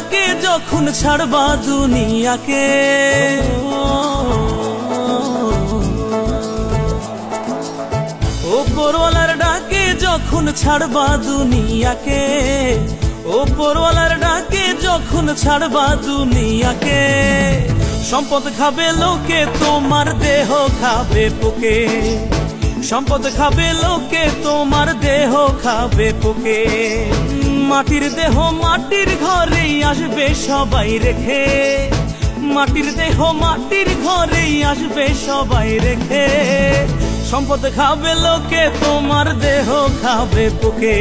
ডাকে যখন ছাড়বা দুনিয়াকে, ওপরওয়ালার ডাকে যখন ছাড়বা দুনিয়াকে, ওপরওয়ালার ডাকে যখন ছাড়বা দুনিয়াকে। সম্পদ খাবে লোকে, তোমার দেহ খাবে পোকে। সম্পদ খাবে লোকে, তোমার দেহ খাবে পোকে। মাটির দেহ মাটির ঘরেই আসবে সবাই রেখে, মাটির দেহ মাটির ঘরেই আসবে সবাই রেখে। সম্পদ খাবে লোকে, তোমার দেহ খাবে পোকে।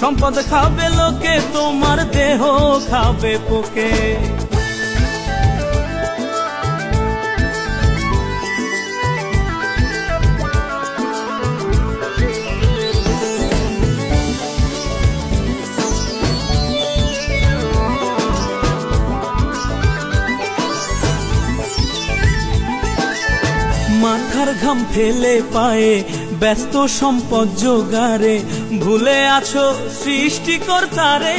সম্পদ খাবে লোকে, তোমার দেহ খাবে পোকে। মাথার ঘাম ফেলে পায়ে ব্যস্ত সম্পদ জোগাড়ে, ভুলে আছো সৃষ্টিকর্তারে।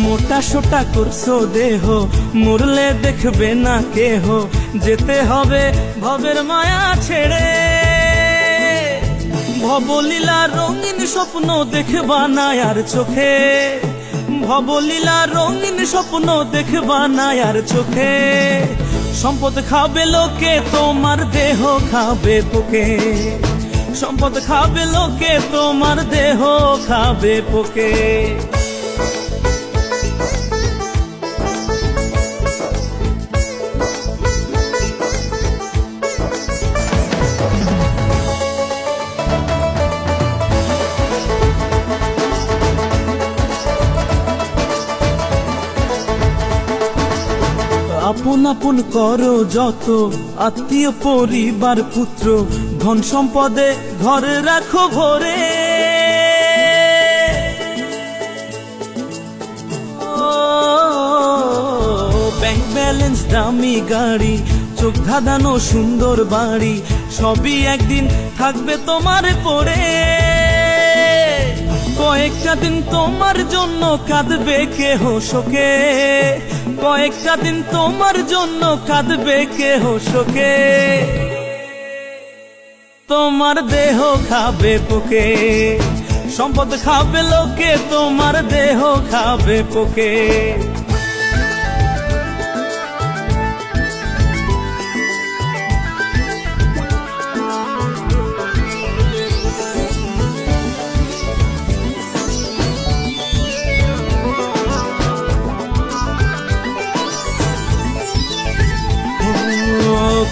মোটা সোটা করছো দেহ, মরলে দেখবে না কেহ। যেতে হবে ভবের মায়া ছেড়ে, ভবলীলা রঙিন স্বপ্ন দেখবা না আর চোখে। ভবলীলা রঙিন স্বপ্ন দেখবা না আর চোখে। সম্পদ খাবে লোকে, তোমার দেহ খাবে পোকে। সম্পদ খাবে লোকে, তোমার দেহ খাবে পোকে। আপন আপন করো যত, আত্মীয় পরিবার পুত্র, ধন সম্পদে ঘরে রাখো ভরে। ব্যাংক ব্যালেন্স দামি গাড়ি, চোখ ধাঁধানো সুন্দর বাড়ি, সবই একদিন থাকবে তোমার পরে। কয়েকটা দিন তোমার জন্য কাঁদবে কেহ শোকে, কয়েকটা দিন তোমার জন্য কাঁদবে কেহ শোকে। তোমার দেহ খাবে পোকে। সম্পদ খাবে লোকে, তোমার দেহ খাবে পোকে।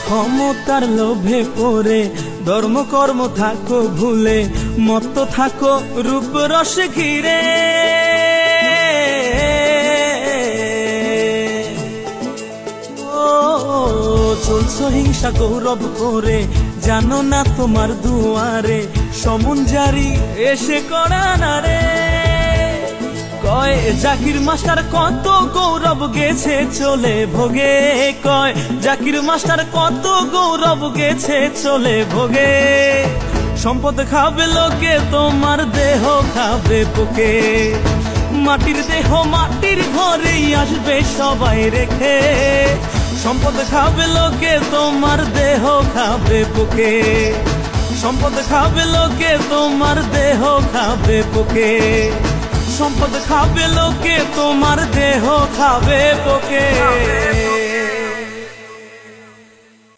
ক্ষমতার লোভে পড়ে ধর্ম কর্ম থাকো ভুলে, মত্ত থাকো রূপ রসে ঘিরে। চলছো হিংসা গৌরব করে, জানো না তোমার দুয়ারে সমন জারি এসে করা না রে। কয় জাকির মাস্টার কত গৌরব গেছে চলে ভোগে, কয় জাকির মাস্টার কত গৌরব গেছে চলে ভোগে। সম্পদ খাবে লোকে, তোমার দেহ খাবে পোকে। মাটির দেহ মাটির ঘরেই আসবে সবাই রেখে। সম্পদ খাবে লোকে, তোমার দেহ খাবে পোকে। সম্পদ খাবে লোকে, তোমার দেহ খাবে পোকে। সম্পদ খাবে লোকে, তোমার দেহ খাবে পোকে।